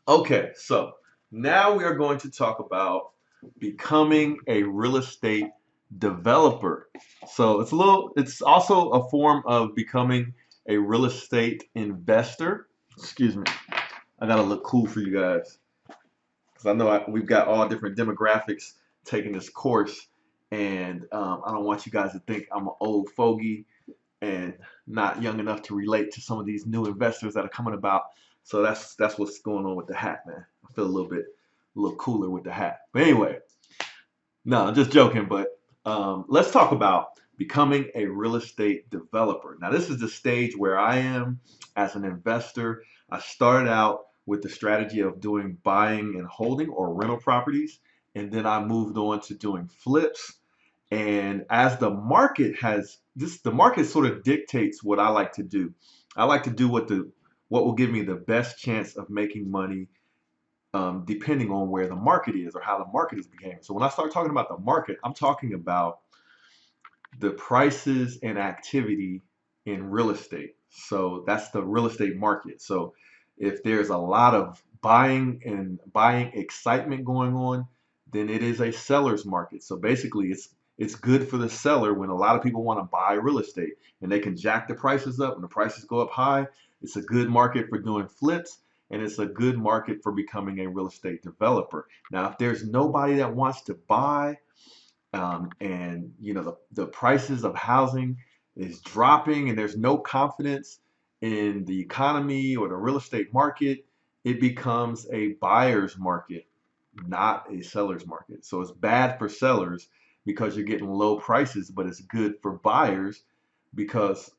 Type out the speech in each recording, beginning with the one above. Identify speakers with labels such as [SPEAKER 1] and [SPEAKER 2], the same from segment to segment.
[SPEAKER 1] Okay, so now we are going to talk about becoming a real estate developer. So it's also a form of becoming a real estate investor. Excuse me, I gotta look cool for you guys because I know we've got all different demographics taking this course, and I don't want you guys to think I'm an old fogey and not young enough to relate to some of these new investors that are coming about. So that's what's going on with the hat, man. I feel a little cooler with the hat. But anyway, no, I'm just joking. But let's talk about becoming a real estate developer. Now, this is the stage where I am as an investor. I started out with the strategy of doing buying and holding or rental properties, and then I moved on to doing flips. And as the market sort of dictates what I like to do. I like to do what will give me the best chance of making money, depending on where the market is or how the market is behaving. So when I start talking about the market, I'm talking about the prices and activity in real estate. So that's the real estate market. So if there's a lot of buying excitement going on, then it is a seller's market. So basically it's good for the seller when a lot of people want to buy real estate and they can jack the prices up. When the prices go up high, it's a good market for doing flips and it's a good market for becoming a real estate developer. Now, if there's nobody that wants to buy, and the prices of housing is dropping and there's no confidence in the economy or the real estate market, it becomes a buyer's market, not a seller's market. So it's bad for sellers because you're getting low prices, but it's good for buyers because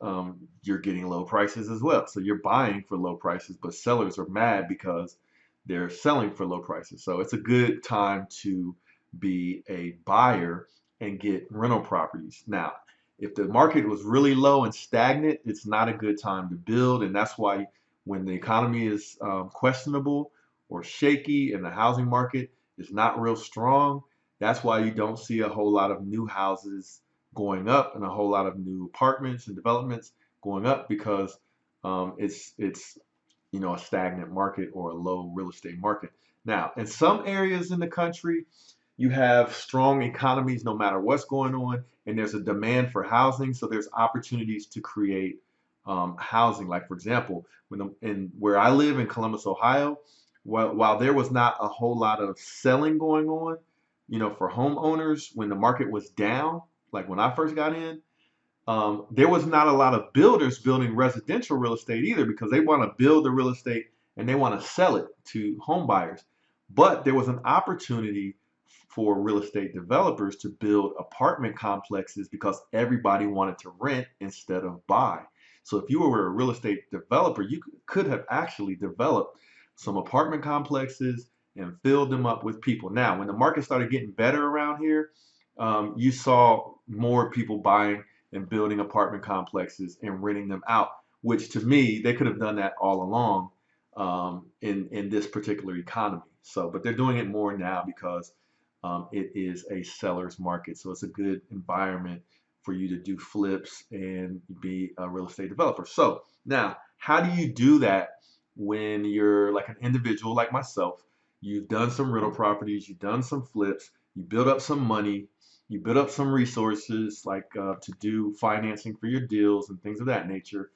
[SPEAKER 1] you're getting low prices as well. So you're buying for low prices, but sellers are mad because they're selling for low prices. So it's a good time to be a buyer and get rental properties. Now, if the market was really low and stagnant, it's not a good time to build. And that's why when the economy is questionable or shaky and the housing market is not real strong, that's why you don't see a whole lot of new houses going up and a whole lot of new apartments and developments going up because it's a stagnant market or a low real estate market. Now, in some areas in the country, you have strong economies no matter what's going on, and there's a demand for housing, so there's opportunities to create housing. Like for example, in where I live in Columbus, Ohio, while there was not a whole lot of selling going on, for homeowners when the market was down, like when I first got in, there was not a lot of builders building residential real estate either because they want to build the real estate and they want to sell it to home buyers. But there was an opportunity for real estate developers to build apartment complexes because everybody wanted to rent instead of buy. So if you were a real estate developer, you could have actually developed some apartment complexes and filled them up with people. Now, when the market started getting better around here, you saw more people buying and building apartment complexes and renting them out, which to me, they could have done that all along in this particular economy. So, but they're doing it more now because it is a seller's market. So it's a good environment for you to do flips and be a real estate developer. So now, how do you do that when you're like an individual like myself? You've done some rental properties, you've done some flips, you build up some money, you build up some resources like to do financing for your deals and things of that nature.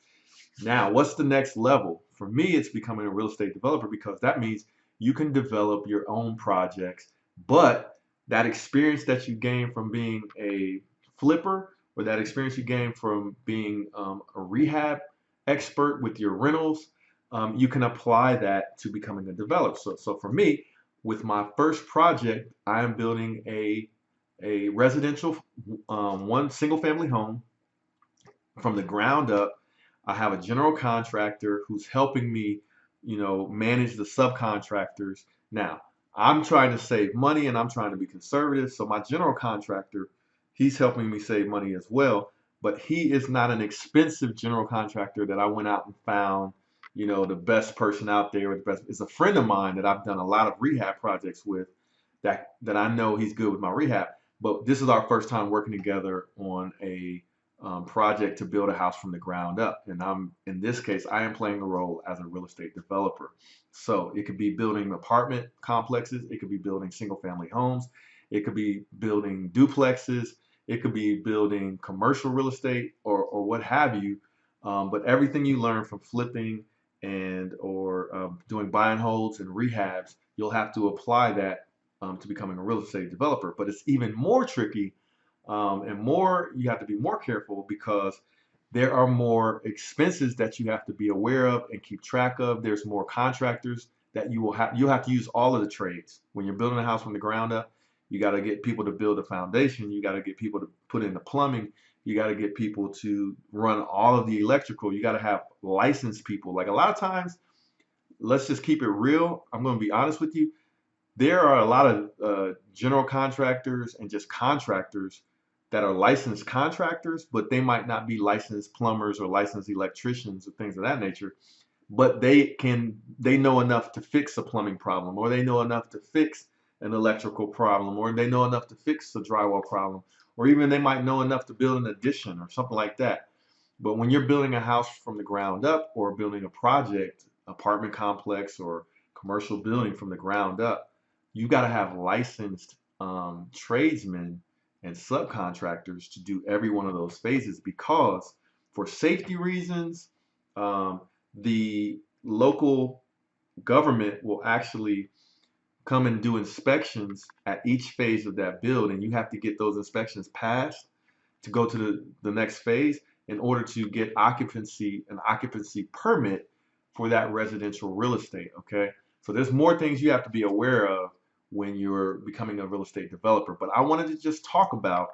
[SPEAKER 1] Now, what's the next level? For me, it's becoming a real estate developer because that means you can develop your own projects, but that experience that you gain from being a flipper or that experience you gain from being a rehab expert with your rentals, you can apply that to becoming a developer. So for me, with my first project, I am building a residential one single family home from the ground up. I have a general contractor who's helping me, manage the subcontractors. Now, I'm trying to save money and I'm trying to be conservative. So my general contractor, he's helping me save money as well. But he is not an expensive general contractor that I went out and found, the best person out there or the best. It's a friend of mine that I've done a lot of rehab projects with that I know he's good with my rehab. But this is our first time working together on project to build a house from the ground up. And in this case, I am playing a role as a real estate developer. So it could be building apartment complexes, it could be building single family homes, it could be building duplexes, it could be building commercial real estate or what have you. But everything you learn from flipping and or doing buy and holds and rehabs, you'll have to apply that to becoming a real estate developer. But it's even more tricky and more you have to be more careful because there are more expenses that you have to be aware of and keep track of. There's more contractors that you'll have to use all of the trades when you're building a house from the ground up. You got to get people to build a foundation, you got to get people to put in the plumbing, you got to get people to run all of the electrical, you got to have licensed people. Like a lot of times, let's just keep it real, I'm going to be honest with you, there are a lot of general contractors and just contractors that are licensed contractors, but they might not be licensed plumbers or licensed electricians or things of that nature. But they know enough to fix a plumbing problem, or they know enough to fix an electrical problem, or they know enough to fix a drywall problem, or even they might know enough to build an addition or something like that. But when you're building a house from the ground up or building a project, apartment complex or commercial building from the ground up, you got to have licensed tradesmen and subcontractors to do every one of those phases because for safety reasons, the local government will actually come and do inspections at each phase of that build, and you have to get those inspections passed to go to the next phase in order to get an occupancy permit for that residential real estate. Okay, so there's more things you have to be aware of when you're becoming a real estate developer, but I wanted to just talk about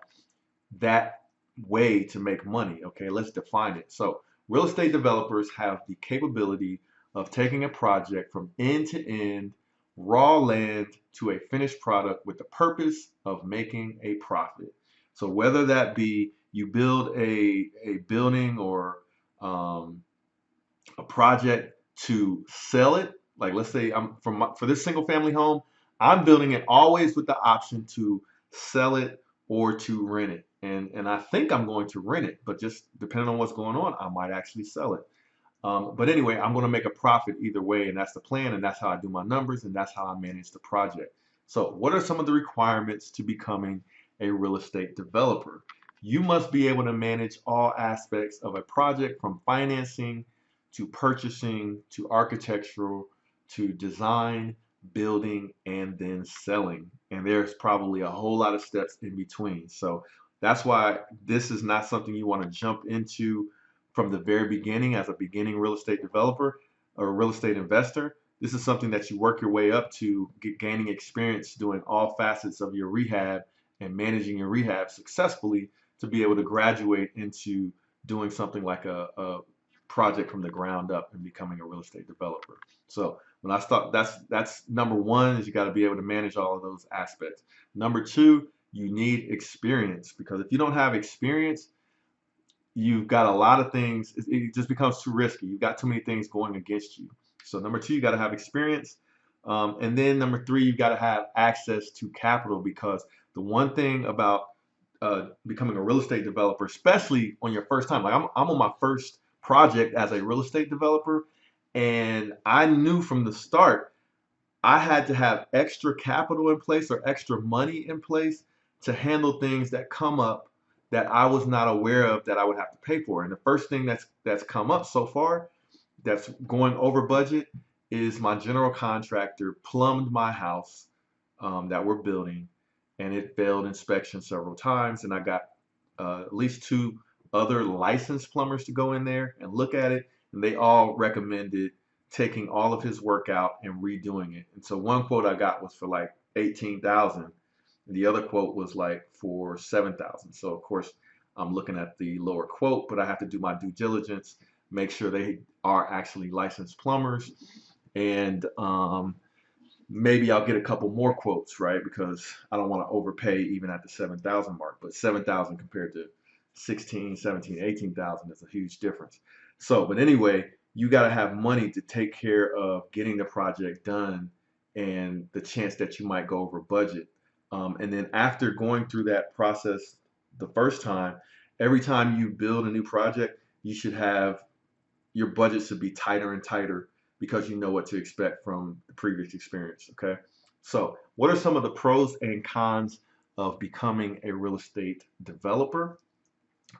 [SPEAKER 1] that way to make money. Okay, let's define it. So real estate developers have the capability of taking a project from end to end, raw land to a finished product with the purpose of making a profit. So whether that be you build a building or a project to sell it, like let's say for this single family home, I'm building it always with the option to sell it or to rent it. And I think I'm going to rent it, but just depending on what's going on, I might actually sell it. But anyway, I'm going to make a profit either way, and that's the plan, and that's how I do my numbers, and that's how I manage the project. So, what are some of the requirements to becoming a real estate developer? You must be able to manage all aspects of a project from financing to purchasing to architectural to design, building, and then selling. And there's probably a whole lot of steps in between. So, that's why this is not something you want to jump into from the very beginning as a beginning real estate developer or real estate investor. This is something that you work your way up to gaining experience doing all facets of your rehab and managing your rehab successfully to be able to graduate into doing something like a project from the ground up and becoming a real estate developer. So when I start, that's number one is you got to be able to manage all of those aspects. Number two, you need experience because if you don't have experience, you've got a lot of things, it just becomes too risky. You've got too many things going against you. So number two, you got to have experience. And then number three, you've got to have access to capital because the one thing about becoming a real estate developer, especially on your first time, like I'm on my first project as a real estate developer, and I knew from the start I had to have extra capital in place or extra money in place to handle things that come up that I was not aware of that I would have to pay for. And the first thing that's come up so far that's going over budget is my general contractor plumbed my house that we're building, and it failed inspection several times. And I got at least two other licensed plumbers to go in there and look at it, and they all recommended taking all of his work out and redoing it. And so one quote I got was for like 18,000. The other quote was like for 7,000. So of course I'm looking at the lower quote, but I have to do my due diligence, make sure they are actually licensed plumbers, and maybe I'll get a couple more quotes, right? Because I don't want to overpay even at the 7,000 mark, but 7,000 compared to 16, 17, 18,000 is a huge difference. So, but anyway, you got to have money to take care of getting the project done and the chance that you might go over budget. And then after going through that process the first time, every time you build a new project, you should have your budget should be tighter and tighter because you know what to expect from the previous experience. Okay. So, what are some of the pros and cons of becoming a real estate developer?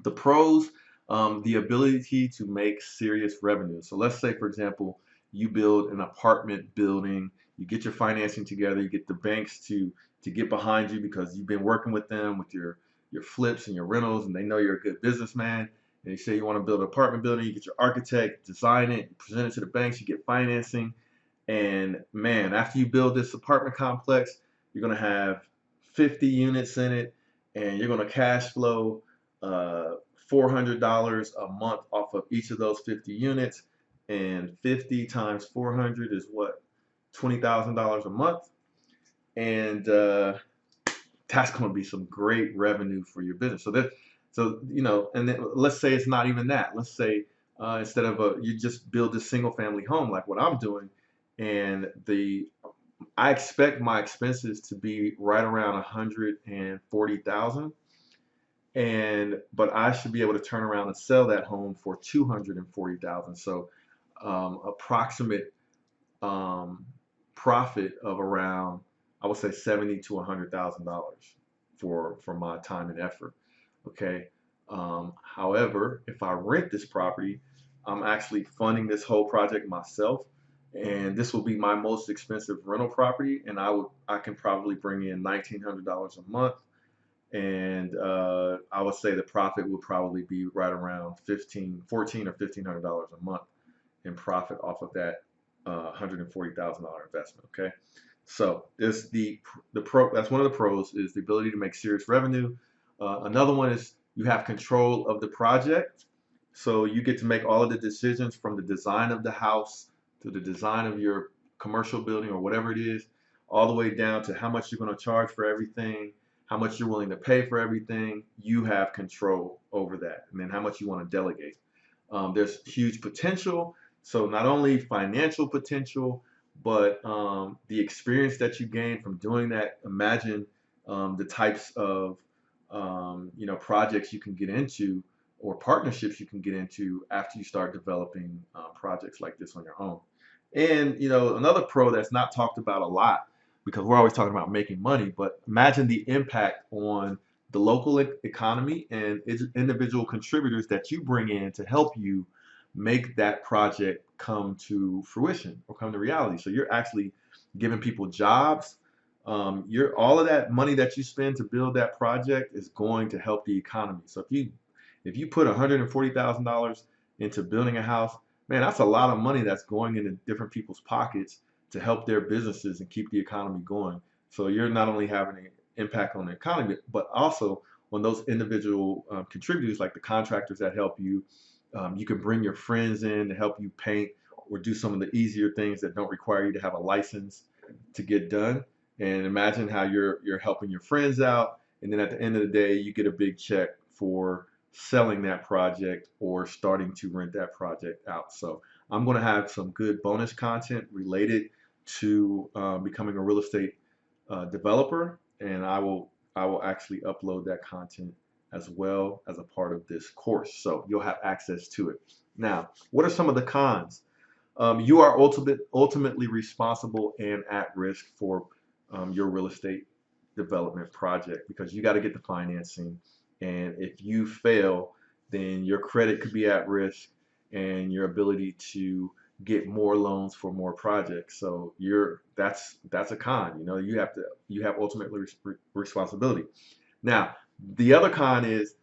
[SPEAKER 1] The pros, the ability to make serious revenue. So let's say, for example, you build an apartment building, you get your financing together, you get the banks to get behind you because you've been working with them with your flips and your rentals, and they know you're a good businessman. And you say you want to build an apartment building, you get your architect, design it, present it to the banks, you get financing, and man, after you build this apartment complex, you're gonna have 50 units in it, and you're gonna cash flow uh, $400 a month off of each of those 50 units. And 50 times 400 is what? $20,000 a month. And that's going to be some great revenue for your business. So and then let's say it's not even that. Let's say instead of you just build a single family home like what I'm doing, and I expect my expenses to be right around 140,000, but I should be able to turn around and sell that home for 240,000. So approximate um, profit of around, I would say, 70 to $100,000 for my time and effort. Okay. However, if I rent this property, I'm actually funding this whole project myself, and this will be my most expensive rental property, and I can probably bring in $1,900 a month, and I would say the profit would probably be right around 14 or $1,500 a month in profit off of that $140,000 investment. Okay, so this the pro that's one of the pros is the ability to make serious revenue. Another one is you have control of the project, so you get to make all of the decisions from the design of the house to the design of your commercial building or whatever it is, all the way down to how much you're going to charge for everything, how much you're willing to pay for everything. You have control over that, and then how much you want to delegate. There's huge potential. So not only financial potential, but the experience that you gain from doing that. Imagine the types of projects you can get into or partnerships you can get into after you start developing projects like this on your own. And another pro that's not talked about a lot because we're always talking about making money, but imagine the impact on the local economy and individual contributors that you bring in to help you make that project come to fruition or come to reality. So you're actually giving people jobs. You're all of that money that you spend to build that project is going to help the economy. So if you put $140,000 into building a house, man, that's a lot of money that's going into different people's pockets to help their businesses and keep the economy going. So you're not only having an impact on the economy, but also on those individual contributors, like the contractors that help you. You can bring your friends in to help you paint or do some of the easier things that don't require you to have a license to get done. And imagine how you're helping your friends out, and then at the end of the day, you get a big check for selling that project or starting to rent that project out. So I'm going to have some good bonus content related to becoming a real estate developer, and I will actually upload that content as well as a part of this course. So you'll have access to it. Now, what are some of the cons? You are ultimately responsible and at risk for your real estate development project because you got to get the financing. And if you fail, then your credit could be at risk and your ability to get more loans for more projects. So that's a con. You have ultimately responsibility. Now, the other con is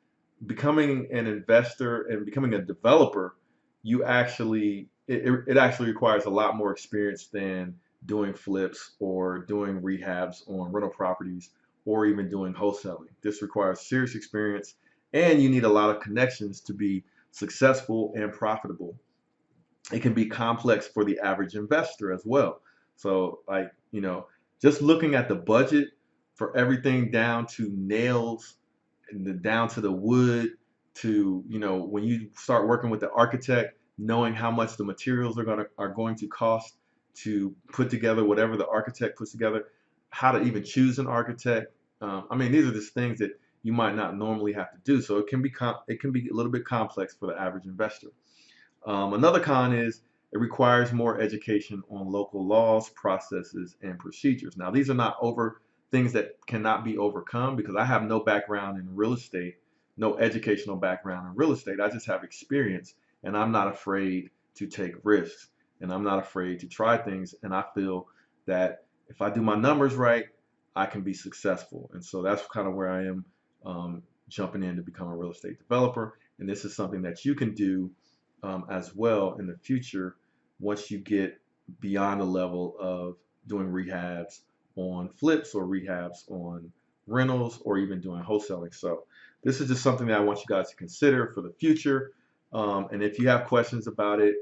[SPEAKER 1] becoming an investor and becoming a developer. It actually requires a lot more experience than doing flips or doing rehabs on rental properties or even doing wholesaling. This requires serious experience and you need a lot of connections to be successful and profitable. It can be complex for the average investor as well. So, just looking at the budget for everything down to nails and down to the wood to, when you start working with the architect, knowing how much the materials are going to cost to put together whatever the architect puts together, how to even choose an architect. I mean, these are just things that you might not normally have to do. So it can be a little bit complex for the average investor. Another con is it requires more education on local laws, processes, and procedures. Now, these are not things that cannot be overcome, because I have no background in real estate, no educational background in real estate. I just have experience, and I'm not afraid to take risks, and I'm not afraid to try things. And I feel that if I do my numbers right, I can be successful. And so that's kind of where I am, jumping in to become a real estate developer. And this is something that you can do as well in the future, once you get beyond the level of doing rehabs on flips or rehabs on rentals or even doing wholesaling. So this is just something that I want you guys to consider for the future. And if you have questions about it,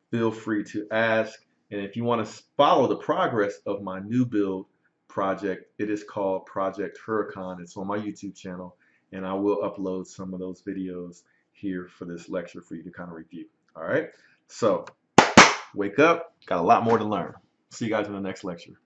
[SPEAKER 1] feel free to ask. And if you want to follow the progress of my new build project, it is called Project Huracan. It's on my YouTube channel, and I will upload some of those videos here for this lecture for you to kind of review. All right, so wake up, got a lot more to learn. See you guys in the next lecture.